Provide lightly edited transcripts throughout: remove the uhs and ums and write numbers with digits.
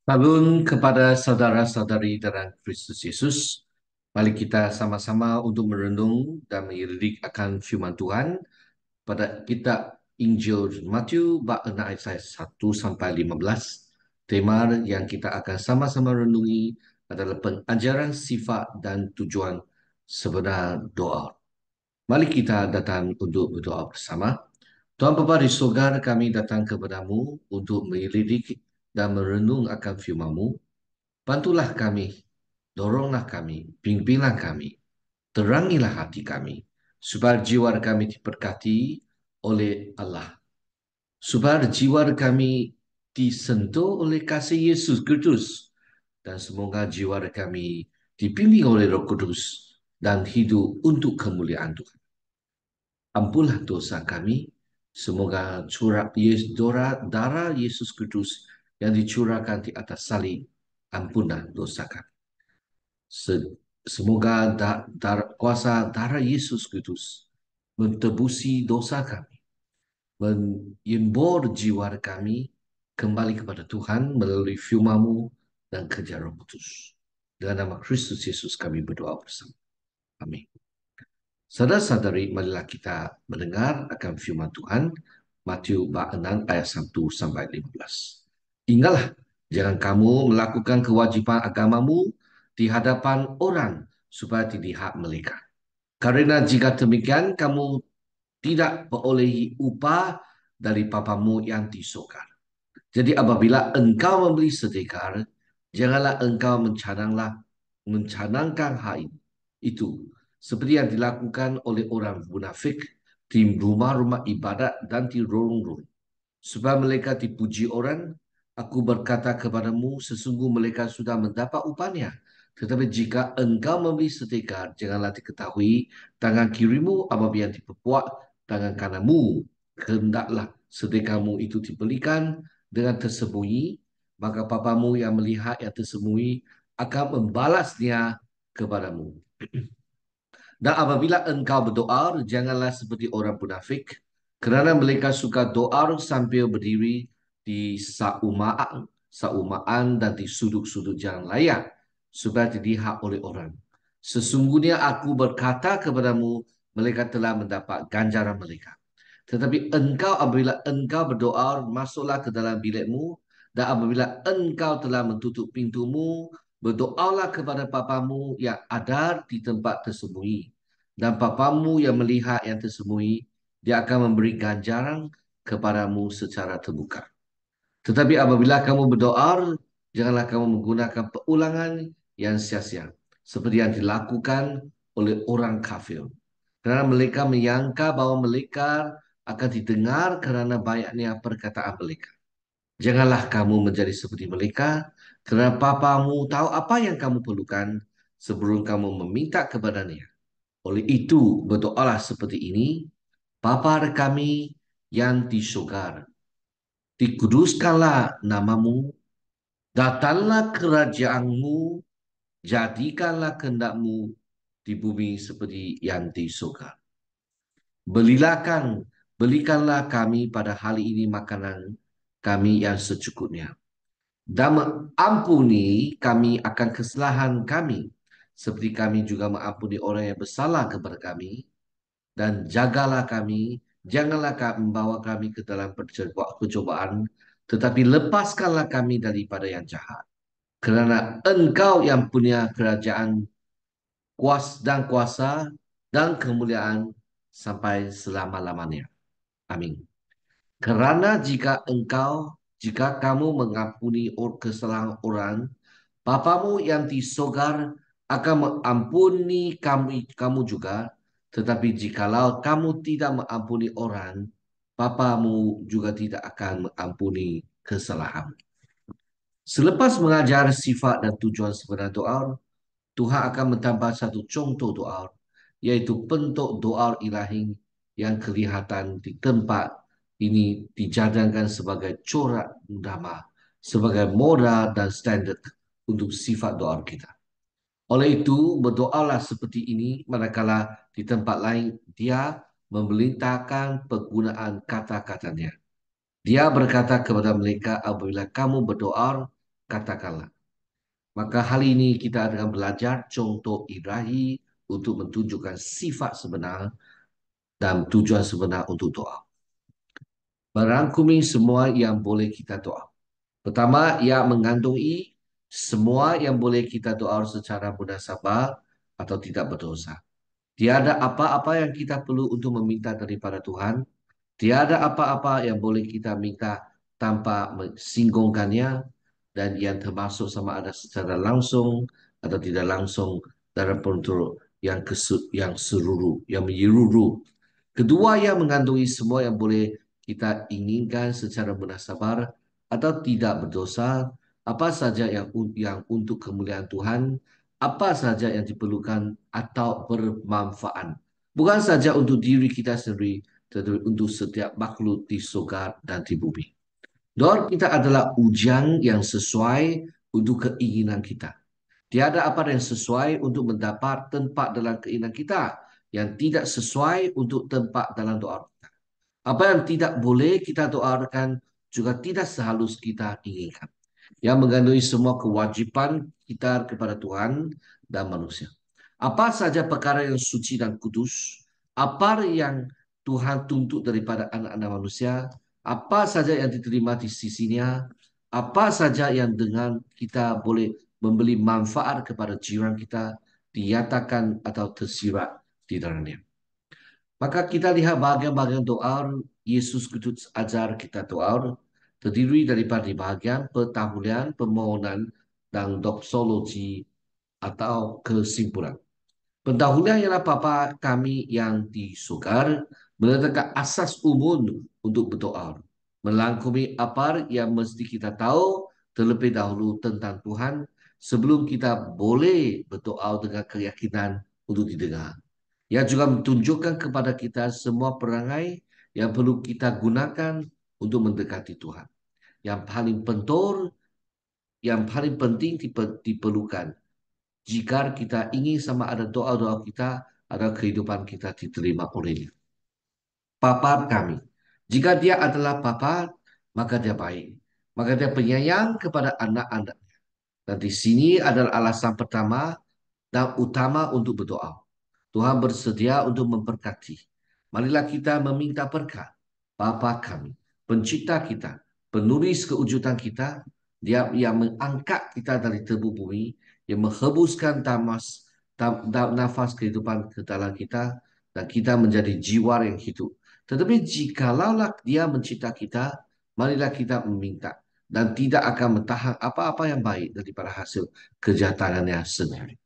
Salam kepada saudara-saudari dalam Kristus Yesus. Mari kita sama-sama untuk merenung dan melirik akan firman Tuhan pada kitab Injil Matius bab 6 ayat 1 sampai 15. Tema yang kita akan sama-sama renungi adalah pengajaran sifat dan tujuan sebenar doa. Mari kita datang untuk berdoa bersama. Tuhan Bapa di surga, kami datang kepadamu untuk melirik dan merenung akan firman-Mu. Bantulah kami, doronglah kami, bimbinglah kami, terangilah hati kami, supaya jiwa kami diberkati oleh Allah. Supaya jiwa kami disentuh oleh kasih Yesus Kristus. Dan semoga jiwa kami dibimbing oleh Roh Kudus dan hidup untuk kemuliaan Tuhan. Ampunlah dosa kami, semoga darah Yesus Kristus yang dicurahkan di atas salib, ampunlah dosa kami. Semoga kuasa darah Yesus Kristus mentebusi dosa kami, menyembur jiwa kami kembali kepada Tuhan melalui firman-Mu dan kerja Roh Kudus. Dalam nama Kristus Yesus kami berdoa bersama. Amin. Saudara-saudari, marilah kita mendengar akan firman Tuhan Matius bab 6 ayat 1 sampai 15. Ingatlah, jangan kamu melakukan kewajipan agamamu di hadapan orang supaya dilihat mereka. Karena jika demikian, kamu tidak perolehi upah dari Bapamu yang di surga. Jadi apabila engkau membeli sedekah, janganlah engkau mencanangkan hal itu seperti yang dilakukan oleh orang munafik di rumah-rumah ibadat dan di lorong-lorong. Supaya mereka dipuji orang, aku berkata kepadamu, sesungguh mereka sudah mendapat upahnya. Tetapi jika engkau membeli sedekah, janganlah diketahui tangan kirimu apabila diperbuat tangan kananmu. Hendaklah sedekahmu itu diberikan dengan tersembunyi, maka Bapamu yang melihat yang tersembunyi akan membalasnya kepadamu. Dan apabila engkau berdoa, janganlah seperti orang munafik, kerana mereka suka doa sambil berdiri di saumaan dan di sudut-sudut jalan raya, supaya dilihat oleh orang. Sesungguhnya aku berkata kepadamu, mereka telah mendapat ganjaran mereka. Tetapi apabila engkau berdoa, masuklah ke dalam bilikmu, dan apabila engkau telah menutup pintumu, berdoalah kepada Bapamu yang ada di tempat tersembunyi. Dan Bapamu yang melihat yang tersembunyi, dia akan memberi ganjaran kepadamu secara terbuka. Tetapi apabila kamu berdoa, janganlah kamu menggunakan perulangan yang sia-sia, seperti yang dilakukan oleh orang kafir. Kerana mereka menyangka bahawa mereka akan didengar kerana banyaknya perkataan mereka. Janganlah kamu menjadi seperti mereka, kerana Bapamu tahu apa yang kamu perlukan sebelum kamu meminta kepadanya. Oleh itu, berdoalah seperti ini, Bapa kami yang di surga, dikuduskanlah namamu, datanglah kerajaanmu, jadikanlah kehendakmu di bumi seperti yang di surga. Belikanlah kami pada hari ini makanan kami yang secukupnya. Dan mengampuni kami akan kesalahan kami, seperti kami juga mengampuni orang yang bersalah kepada kami. Dan jagalah kami, janganlah membawa kami ke dalam percobaan, tetapi lepaskanlah kami daripada yang jahat. Kerana engkau yang punya kerajaan, kuasa dan kemuliaan sampai selama-lamanya. Amin. Kerana jika kamu mengampuni kesalahan orang, Bapamu yang di sorga akan mengampuni kamu juga. Tetapi jikalau kamu tidak mengampuni orang, Bapamu juga tidak akan mengampuni kesalahan. Selepas mengajar sifat dan tujuan sebenar doa, Tuhan akan menambah satu contoh doa, yaitu bentuk doa ilahi yang kelihatan di tempat ini dijadikan sebagai corak utama, sebagai modal dan standard untuk sifat doa kita. Oleh itu, berdoalah seperti ini manakala di tempat lain dia memerintahkan penggunaan kata-katanya. Dia berkata kepada mereka, apabila kamu berdoa, katakanlah. Maka hari ini kita akan belajar contoh ilahi untuk menunjukkan sifat sebenar dan tujuan sebenar untuk doa. Merangkumi semua yang boleh kita doa. Pertama, ia mengandungi semua yang boleh kita doa secara munasabah atau tidak berdosa. Tiada apa-apa yang kita perlu untuk meminta daripada Tuhan. Tiada apa-apa yang boleh kita minta tanpa mensinggungkannya, dan yang termasuk sama ada secara langsung atau tidak langsung dalam bentuk yang seluruh, yang menyeluruh. Kedua, yang mengandungi semua yang boleh kita inginkan secara munasabah atau tidak berdosa, apa saja yang untuk kemuliaan Tuhan, apa saja yang diperlukan atau bermanfaat. Bukan saja untuk diri kita sendiri, tetapi untuk setiap makhluk di surga dan di bumi. Doa kita adalah ujian yang sesuai untuk keinginan kita. Tiada apa yang sesuai untuk mendapat tempat dalam keinginan kita yang tidak sesuai untuk tempat dalam doa kita. Apa yang tidak boleh kita doakan juga tidak sehalus kita inginkan. Yang mengandungi semua kewajiban kita kepada Tuhan dan manusia. Apa saja perkara yang suci dan kudus, apa yang Tuhan tuntut daripada anak-anak manusia, apa saja yang diterima di sisinya, apa saja yang dengan kita boleh memberi manfaat kepada jiran kita, dinyatakan atau tersirat di dalamnya. Maka kita lihat bagian-bagian doa Yesus Kristus ajar kita doa terdiri daripada bagian pertahuluan, permohonan, dan doksologi atau kesimpulan. Pendahuluan ialah Bapa kami yang di surga meletakkan asas umum untuk berdoa. Melangkumi apa yang mesti kita tahu terlebih dahulu tentang Tuhan sebelum kita boleh berdoa dengan keyakinan untuk didengar. Ia juga menunjukkan kepada kita semua perangai yang perlu kita gunakan untuk mendekati Tuhan. Yang paling penting, yang paling penting diperlukan jika kita ingin sama ada doa-doa kita, ada kehidupan kita diterima olehnya. Papa kami. Jika dia adalah Papa, maka dia baik. Maka dia penyayang kepada anak-anak. Dan di sini adalah alasan pertama dan utama untuk berdoa. Tuhan bersedia untuk memberkati. Marilah kita meminta berkat. Bapa kami, pencipta kita, penulis kewujudan kita, dia yang mengangkat kita dari tebu bumi, yang menghembuskan nafas kehidupan ke dalam kita, dan kita menjadi jiwa yang hidup. Tetapi jikalau dia mencipta kita, marilah kita meminta dan tidak akan mentahan apa-apa yang baik daripada hasil kejahatannya sendiri.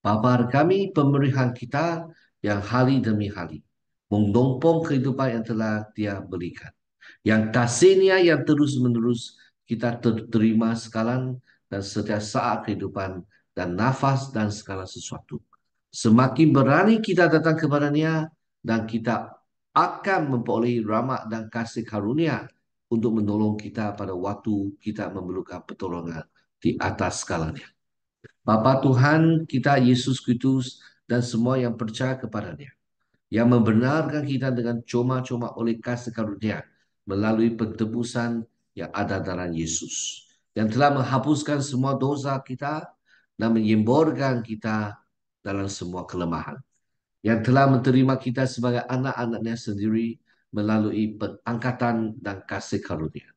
Bapa kami, pemeliharaan kita yang hari demi hari mendompong kehidupan yang telah Dia berikan. Yang kasihnya yang terus-menerus kita terima sekarang dan setiap saat kehidupan dan nafas dan segala sesuatu. Semakin berani kita datang kepadanya dan kita akan memperoleh rahmat dan kasih karunia untuk menolong kita pada waktu kita memerlukan pertolongan di atas skalanya. Bapa Tuhan kita Yesus Kristus dan semua yang percaya kepadanya, yang membenarkan kita dengan cuma-cuma oleh kasih karunia melalui pentebusan yang ada dalam Yesus, yang telah menghapuskan semua dosa kita dan menyemburkan kita dalam semua kelemahan, yang telah menerima kita sebagai anak-anaknya sendiri melalui pengangkatan dan kasih karunia.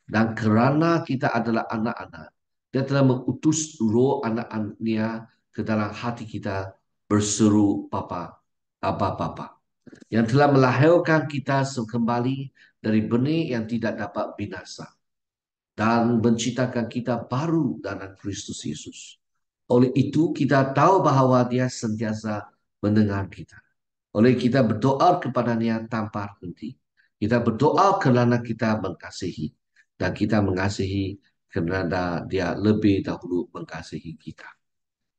Dan kerana kita adalah anak-anak, dia telah mengutus roh anak-anaknya ke dalam hati kita berseru Bapa, Abba Bapa. Yang telah melahirkan kita kembali dari benih yang tidak dapat binasa. Dan menciptakan kita baru dalam Kristus Yesus. Oleh itu kita tahu bahawa dia sentiasa mendengar kita. Oleh kita berdoa kepadanya tanpa henti. Kita berdoa kerana kita mengasihi. Dan kita mengasihi kerana dia lebih dahulu mengasihi kita.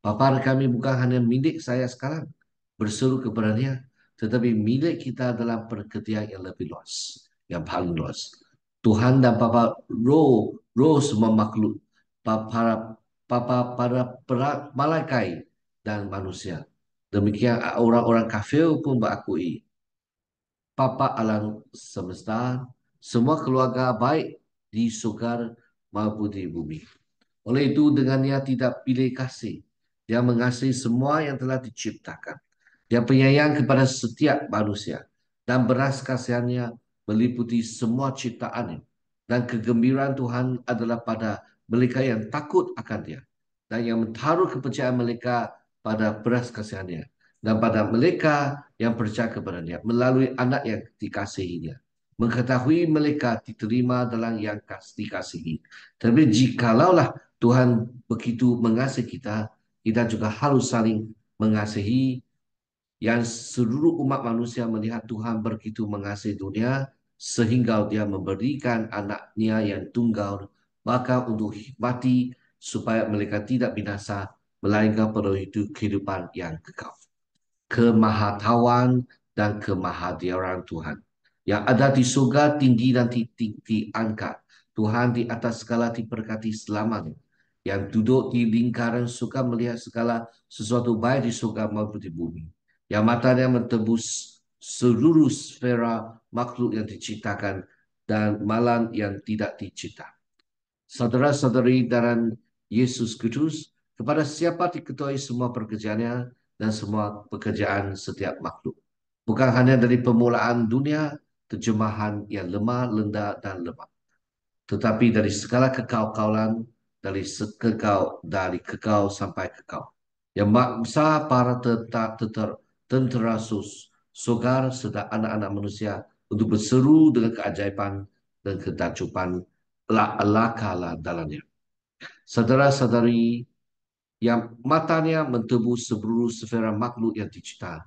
Bapa kami bukan hanya milik saya sekarang berseru kepadanya, tetapi milik kita dalam perketian yang lebih luas, yang paling luas. Tuhan dan Bapa roh semua makhluk, para malaikat dan manusia. Demikian orang-orang kafir pun berakui. Bapa alam semesta, semua keluarga baik di surga maupun di bumi. Oleh itu, dengannya tidak pilih kasih. Dia mengasihi semua yang telah diciptakan. Dia penyayang kepada setiap manusia. Dan beras kasihannya meliputi semua ciptaannya. Dan kegembiraan Tuhan adalah pada mereka yang takut akan dia. Dan yang menaruh kepercayaan mereka pada beras kasihannya. Dan pada mereka yang percaya kepada dia. Melalui anak yang dikasihinya. Mengetahui mereka diterima dalam yang dikasihi. Tapi jikalaulah Tuhan begitu mengasihi kita, kita juga harus saling mengasihi yang seluruh umat manusia melihat Tuhan begitu mengasihi dunia sehingga dia memberikan anaknya yang tunggal maka untuk mati supaya mereka tidak binasa melainkan peroleh kehidupan yang kekal. Kemahatauan dan kemahadiran Tuhan yang ada di surga tinggi dan diangkat. Tuhan di atas segala diberkati selamanya. Yang duduk di lingkaran surga melihat segala sesuatu baik di surga maupun di bumi. Yang matanya mentembus seluruh sfera makhluk yang diciptakan dan malam yang tidak dicipta. Saudara-saudari dalam Yesus Kristus, kepada siapa diketahui semua pekerjaannya dan semua pekerjaan setiap makhluk. Bukan hanya dari permulaan dunia, terjemahan yang lemah, lendak dan lemah. Tetapi dari segala kekal-kaulan, dari kekal sampai kekal. Yang maksa para tentera sogar serta anak-anak manusia untuk berseru dengan keajaiban dan ketakjuban la dalamnya. Saudara-saudari yang matanya mentembus seluruh sfera makhluk yang dicipta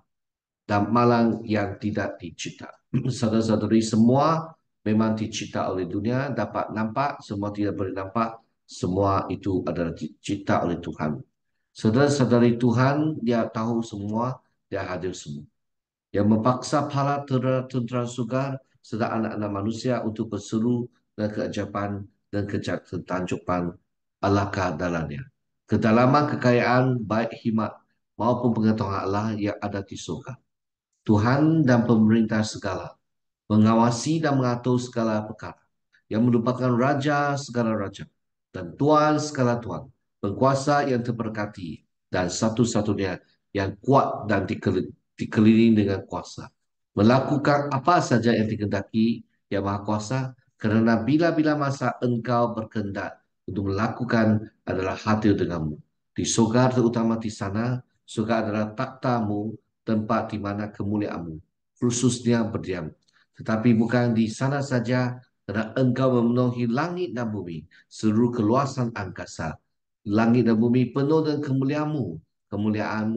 dan malang yang tidak dicipta. Saudara-saudari semua memang dicipta oleh dunia, dapat nampak, semua tidak boleh nampak, semua itu adalah dicipta oleh Tuhan. Saudara-saudari Tuhan, dia tahu semua, dia hadir semua. Yang memaksa para tentera surga serta anak-anak manusia untuk berseru dan keajaiban dan ketakjuban Allahkah dalamnya. Kedalaman kekayaan baik hikmat maupun pengetahuan Allah yang ada di surga. Tuhan dan pemerintah segala mengawasi dan mengatur segala perkara, yang merupakan Raja segala Raja dan Tuan segala Tuan, penguasa yang terberkati dan satu-satunya yang kuat dan dikelilingi dengan kuasa. Melakukan apa saja yang dikehendaki yang Maha Kuasa, kerana bila-bila masa engkau berkehendak untuk melakukan adalah hadir denganmu. Di surga terutama di sana, surga adalah takhtamu, tempat di mana kemuliaanmu khususnya berdiam. Tetapi bukan di sana saja, kerana engkau memenuhi langit dan bumi, seluruh keluasan angkasa. Langit dan bumi penuh dengan kemuliaanmu, kemuliaan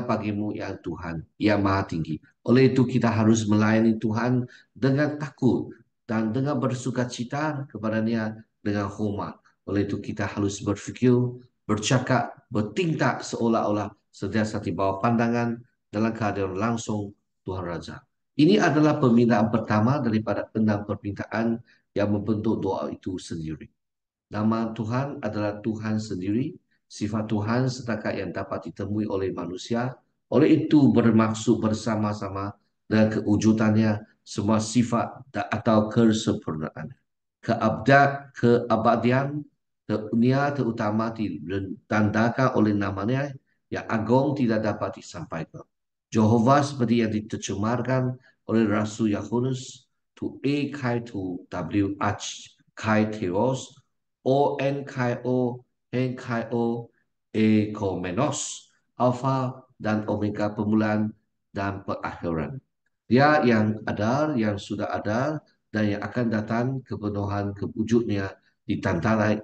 bagimu ya Tuhan, yang maha tinggi. Oleh itu kita harus melayani Tuhan dengan takut dan dengan bersukacita kepadanya dengan hormat. Oleh itu kita harus berfikir, bercakap, bertindak seolah-olah sentiasa di bawah pandangan dalam keadaan langsung Tuhan Raja. Ini adalah permintaan pertama daripada 6 permintaan yang membentuk doa itu sendiri. Nama Tuhan adalah Tuhan sendiri, sifat Tuhan setakat yang dapat ditemui oleh manusia. Oleh itu bermaksud bersama-sama dengan kewujudannya semua sifat atau kesempurnaan. Keabadian dunia terutama ditandakan oleh namanya yang agung tidak dapat disampaikan. Jehovah seperti yang diterjemahkan oleh Rasul Yohanes, to A kai to W H kai theos ONKO, NKO, Ekomenos, Alpha dan Omega permulaan dan perakhiran. Dia yang ada, yang sudah ada, dan yang akan datang kepenuhan kewujudnya ditandai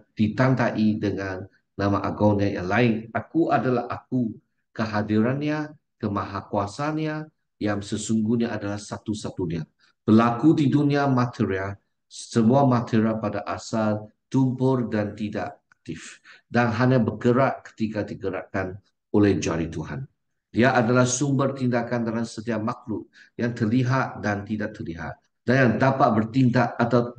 dengan nama agungnya yang lain. Aku adalah aku, kehadirannya, kemahakuasaannya, yang sesungguhnya adalah satu-satunya. Berlaku di dunia material, semua material pada asal tumpur dan tidak aktif dan hanya bergerak ketika digerakkan oleh jari Tuhan. Dia adalah sumber tindakan dalam setiap makhluk yang terlihat dan tidak terlihat dan yang dapat bertindak atau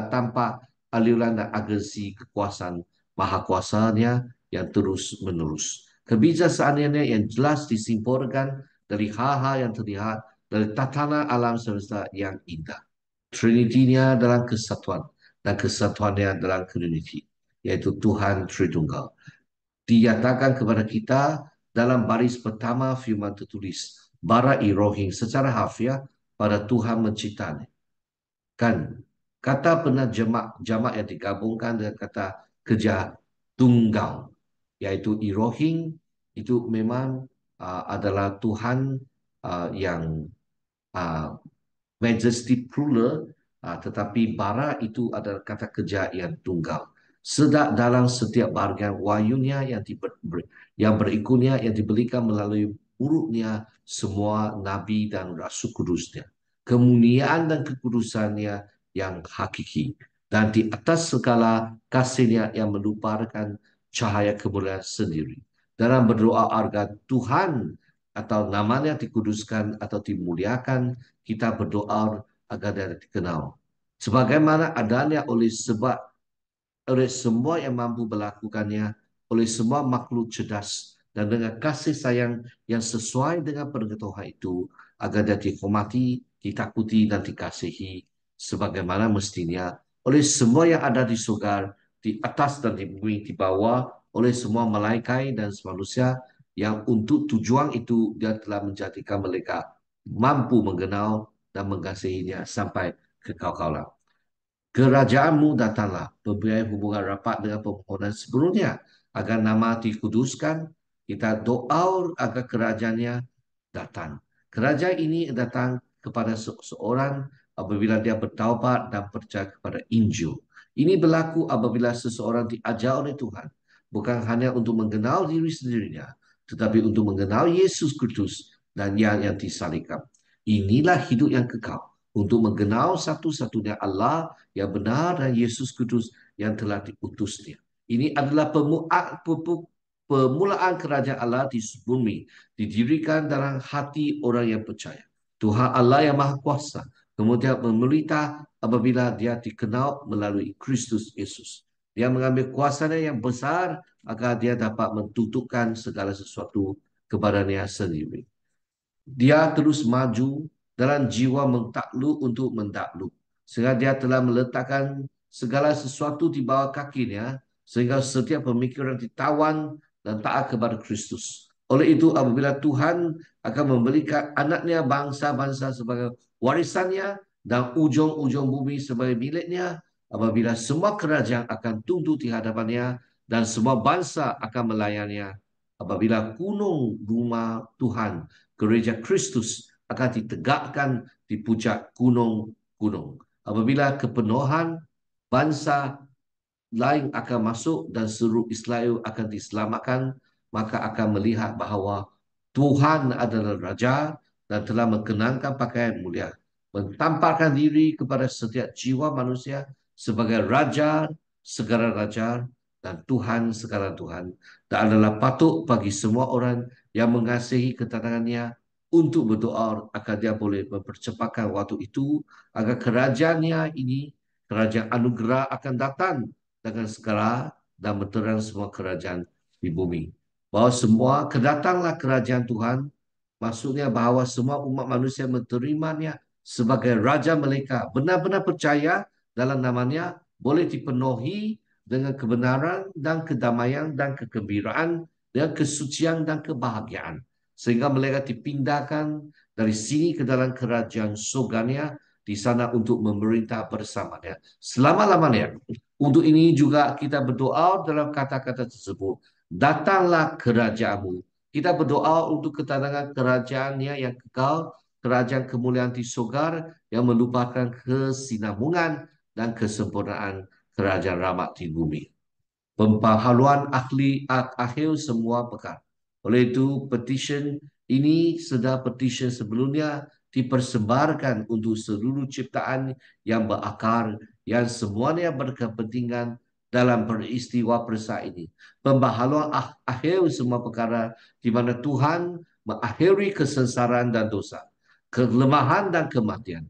tanpa aliran dan agensi kekuasaan maha kuasanya yang terus menerus. Kebijasaannya yang jelas disimpulkan dari hal-hal yang terlihat dari tatanan alam semesta yang indah. Trinity-nya dalam kesatuan dan kesatuannya dalam community. yaitu Tuhan Tritunggal. Dinyatakan kepada kita dalam baris pertama firman tertulis, bara irohing secara harfiah pada Tuhan menciptanya. Kan kata jamak yang digabungkan dengan kata kerja tunggal, yaitu irohing, itu memang adalah Tuhan yang uh, majesty plural, tetapi bara itu adalah kata kerja yang tunggal. Sedak dalam setiap bahagian wahyunya yang berikutnya yang diberikan melalui urutnya semua nabi dan rasul kudusnya. Kemuliaan dan kekudusannya yang hakiki. Dan di atas segala kasihnya yang melupakan cahaya kemuliaan sendiri. Dalam berdoa agar Tuhan atau namanya dikuduskan atau dimuliakan, kita berdoa agar dia dikenal. Sebagaimana adanya oleh semua yang mampu melakukannya, oleh semua makhluk cerdas, dan dengan kasih sayang yang sesuai dengan pengetahuan itu, agar dia dihormati, ditakuti, dan dikasihi, sebagaimana mestinya, oleh semua yang ada di surga, di atas dan di bumi, di bawah, oleh semua malaikat dan manusia, yang untuk tujuan itu dia telah menjadikan mereka mampu mengenal dan mengasihinya sampai kekal-kalan. Kerajaanmu datanglah, mempunyai hubungan rapat dengan permohonan sebelumnya, agar nama dikuduskan, kita doa agar kerajaannya datang. Kerajaan ini datang kepada seseorang apabila dia bertaubat dan percaya kepada Injil. Ini berlaku apabila seseorang diajar oleh Tuhan, bukan hanya untuk mengenal diri sendirinya, tetapi untuk mengenal Yesus Kristus dan yang disalibkan. Inilah hidup yang kekal, untuk mengenal satu-satunya Allah yang benar dan Yesus Kristus yang telah diutusnya. Ini adalah permulaan kerajaan Allah di bumi, didirikan dalam hati orang yang percaya. Tuhan Allah yang Maha Kuasa kemudian memerintah apabila dia dikenal melalui Kristus Yesus. Dia mengambil kuasanya yang besar agar dia dapat mentutupkan segala sesuatu kepadanya sendiri. Dia terus maju dalam jiwa mentakluk untuk mendakluk, sehingga dia telah meletakkan segala sesuatu di bawah kakinya, sehingga setiap pemikiran ditawan dan taat kepada Kristus. Oleh itu, apabila Tuhan akan memberikan anaknya bangsa-bangsa sebagai warisannya dan ujung-ujung bumi sebagai miliknya, apabila semua kerajaan akan tunduk di hadapannya dan semua bangsa akan melayaninya, apabila gunung rumah Tuhan, gereja Kristus, akan ditegakkan di puncak gunung-gunung. Apabila kepenuhan bangsa lain akan masuk dan seluruh Israel akan diselamatkan, maka akan melihat bahawa Tuhan adalah Raja dan telah menkenangkan pakaian mulia, mentamparkan diri kepada setiap jiwa manusia sebagai Raja segala Raja dan Tuhan segala Tuhan, dan adalah patut bagi semua orang yang mengasihi kedatangannya untuk berdoa agar dia boleh mempercepatkan waktu itu, agar kerajaannya ini, kerajaan anugerah, akan datang dengan segera dan menterang semua kerajaan di bumi. Bahawa semua kedatanglah kerajaan Tuhan, maksudnya bahawa semua umat manusia menerimanya sebagai Raja mereka, benar-benar percaya dalam namanya, boleh dipenuhi dengan kebenaran dan kedamaian dan kegembiraan dan kesucian dan kebahagiaan. Sehingga mereka dipindahkan dari sini ke dalam kerajaan surganya, di sana untuk memerintah bersamanya selama-lamanya. Untuk ini juga kita berdoa dalam kata-kata tersebut. Datanglah kerajaanmu. Kita berdoa untuk kedatangan kerajaannya yang kekal, kerajaan kemuliaan di surga yang melupakan kesinambungan dan kesempurnaan kerajaan rahmat di bumi. Pembaharuan akhir semua perkara. Oleh itu, petition ini sudah petition sebelumnya dipersembahkan untuk seluruh ciptaan yang berakar, yang semuanya berkepentingan dalam peristiwa persa ini. Pembaharuan akhir semua perkara di mana Tuhan mengakhiri kesengsaraan dan dosa, kelemahan dan kematian,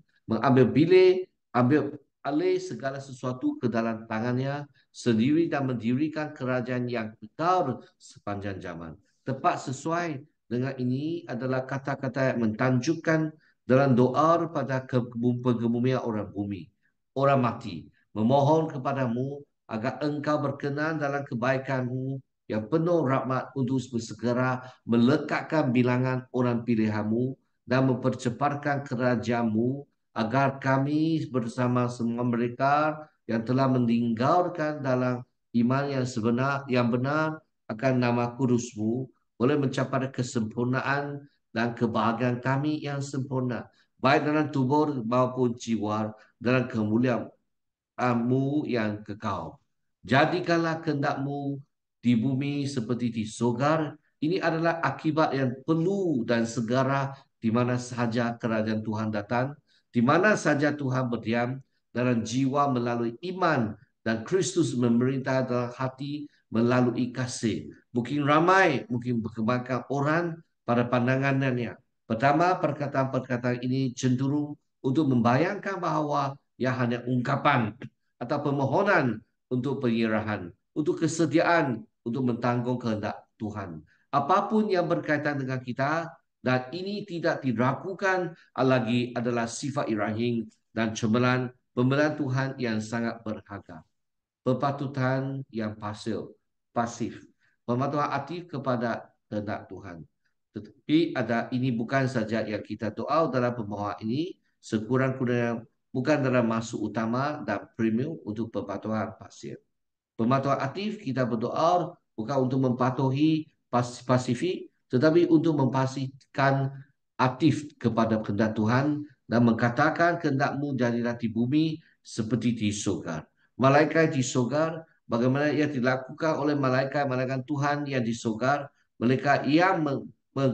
ambil alih segala sesuatu ke dalam tangannya sendiri dan mendirikan kerajaan yang kekal sepanjang zaman. Tepat sesuai dengan ini adalah kata-kata yang mentanjukkan dalam doa pada kebumian orang bumi, orang mati, memohon kepadamu agar Engkau berkenan dalam kebaikan-Mu yang penuh rahmat untuk segera melekatkan bilangan orang pilihan-Mu dan mempercepatkan kerajaan-Mu agar kami bersama semua mereka yang telah meninggalkan dalam iman yang sebenar, yang benar akan nama kudus-Mu boleh mencapai kesempurnaan dan kebahagiaan kami yang sempurna, baik dalam tubuh maupun jiwa, dalam kemuliaan-Mu yang kekal. Jadikanlah kehendak-Mu di bumi seperti di sorga. Ini adalah akibat yang perlu dan segera di mana sahaja kerajaan Tuhan datang, di mana saja Tuhan berdiam dalam jiwa melalui iman dan Kristus memerintah dalam hati melalui kasih. Mungkin ramai, mungkin berkembangkan orang pada pandangannya. Pertama, perkataan-perkataan ini cenderung untuk membayangkan bahawa ia hanya ungkapan atau permohonan untuk penyerahan, untuk kesediaan, untuk mentanggung kehendak Tuhan. Apapun yang berkaitan dengan kita, dan ini tidak diragukan lagi adalah sifat Ibrahim dan cemerlang pemberian Tuhan yang sangat berharga. Pepatutan yang pasif. Pematuhan aktif kepada kehendak Tuhan. Tetapi ini bukan saja yang kita doa dalam permohonan ini, sekurang-kurangnya bukan dalam masuk utama dan premium untuk pepatuhan pasif. Pematuhan aktif kita berdoa bukan untuk mematuhi pasifik, tetapi untuk memastikan aktif kepada kehendak Tuhan dan mengatakan kehendak-Mu jadilah di bumi seperti di surga. Malaikat di surga, bagaimana ia dilakukan oleh malaikat-malaikat Tuhan yang di surga, mereka ia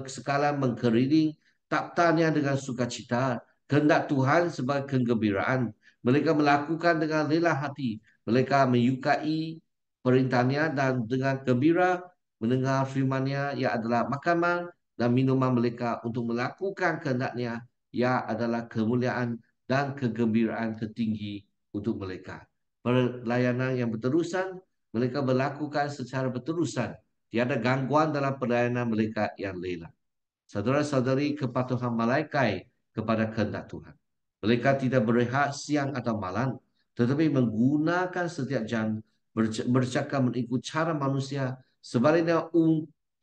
sekalian mengkeliling taktanya dengan sukacita, kehendak Tuhan sebagai kegembiraan. Mereka melakukan dengan rela hati. Mereka menyukai perintahnya dan dengan gembira mendengar firman-Nya, ia adalah makanan dan minuman mereka untuk melakukan kehendaknya, ia adalah kemuliaan dan kegembiraan tertinggi untuk mereka. Pelayanan yang berterusan, mereka melakukan secara berterusan. Tiada gangguan dalam pelayanan mereka yang lelah. Saudara-saudari, kepatuhan malaikat kepada kehendak Tuhan. Mereka tidak berehat siang atau malam, tetapi menggunakan setiap jam bercakap mengikut cara manusia. Sebaliknya,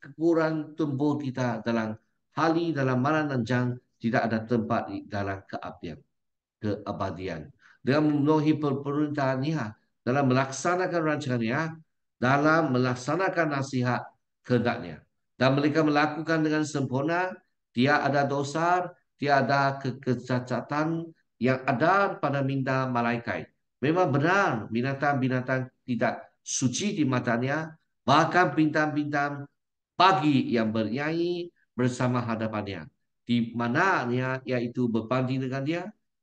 kekurangan tubuh kita dalam hali dalam malam dan jam tidak ada tempat dalam keabadian. Dengan memenuhi pemerintahannya, dalam melaksanakan rancangannya, dalam melaksanakan nasihat kehendaknya. Dan mereka melakukan dengan sempurna, tiada dosa, tiada kecacatan yang ada pada minda malaikat. Memang benar, binatang-binatang tidak suci di matanya, bahkan bintang-bintang pagi yang bernyanyi bersama hadapannya. Di mananya, yaitu berbanding dengan dia,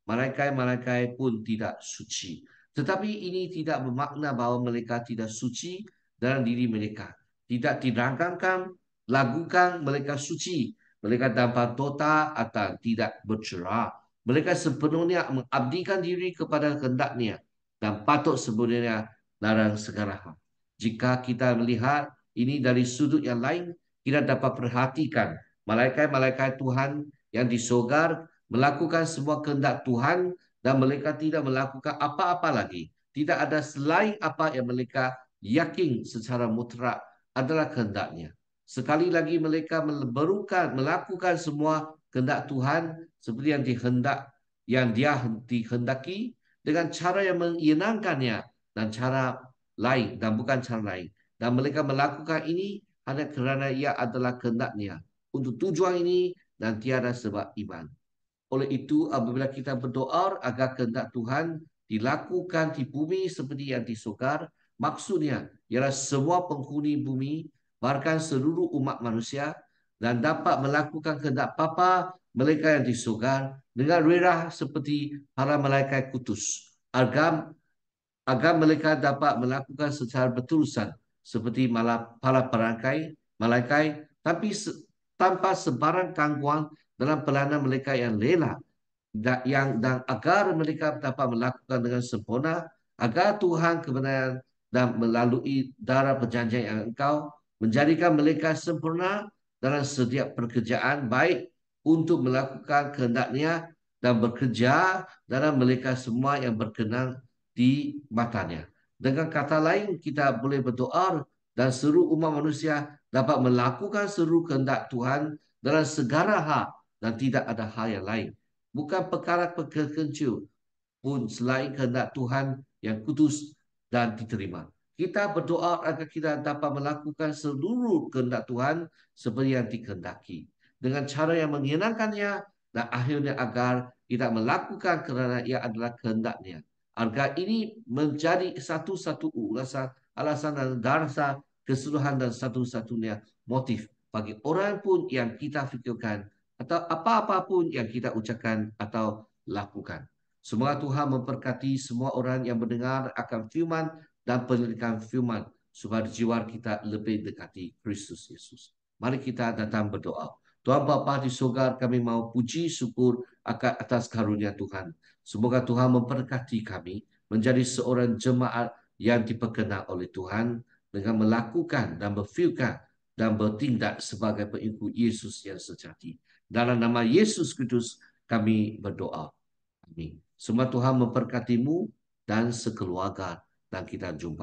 malaikat-malaikat pun tidak suci. Tetapi ini tidak bermakna bahawa mereka tidak suci dalam diri mereka. Tidak dirangkangkan, lagukan mereka suci. Mereka dapat tota atau tidak bercerah. Mereka sepenuhnya mengabdikan diri kepada kehendaknya dan patut sebenarnya larang segala hal. Jika kita melihat ini dari sudut yang lain, kita dapat perhatikan malaikat-malaikat Tuhan yang di sorga melakukan semua kehendak Tuhan dan mereka tidak melakukan apa-apa lagi. Tidak ada selain apa yang mereka yakin secara mutlak adalah kehendaknya. Sekali lagi mereka melakukan semua kehendak Tuhan seperti yang dia dikehendaki dengan cara yang menyenangkannya dan cara lain dan bukan cara lain. Dan mereka melakukan ini hanya kerana ia adalah kehendaknya untuk tujuan ini dan tiada sebab iman. Oleh itu, apabila kita berdoa agar kehendak Tuhan dilakukan di bumi seperti yang di surga, maksudnya ialah semua penghuni bumi, bahkan seluruh umat manusia, dan dapat melakukan kehendak Bapa mereka yang di surga dengan rela seperti para malaikat kudus. Agar mereka dapat melakukan secara berterusan seperti para perangkai, malaikat, tapi tanpa sebarang gangguan dalam pelayanan mereka yang rela dan agar mereka dapat melakukan dengan sempurna, agar Tuhan kebenaran dan melalui darah perjanjian yang engkau menjadikan mereka sempurna dalam setiap pekerjaan baik untuk melakukan kehendaknya dan bekerja dalam mereka semua yang berkenan di matanya. Dengan kata lain, kita boleh berdoa dan seluruh umat manusia dapat melakukan seluruh kehendak Tuhan dalam segala hal dan tidak ada hal yang lain. Bukan perkara-perkara kecil pun selain kehendak Tuhan yang kudus dan diterima. Kita berdoa agar kita dapat melakukan seluruh kehendak Tuhan seperti yang dikehendaki dengan cara yang menyenangkannya dan akhirnya agar kita melakukan kerana ia adalah kehendaknya. Agar ini menjadi satu-satu alasan dan dasar keseluruhan dan satu-satunya motif bagi orang pun yang kita fikirkan atau apa-apa pun yang kita ucapkan atau lakukan. Semoga Tuhan memberkati semua orang yang mendengar akan firman dan penyelidikan firman supaya jiwa kita lebih dekati Kristus Yesus. Mari kita datang berdoa. Tuhan Bapa di surga, kami mau puji syukur atas karunia Tuhan. Semoga Tuhan memberkati kami menjadi seorang jemaat yang diperkenan oleh Tuhan dengan melakukan dan berfirman dan bertindak sebagai pengikut Yesus yang sejati. Dalam nama Yesus Kristus kami berdoa. Amin. Semua Tuhan memberkatimu dan sekeluarga dan kita jumpa.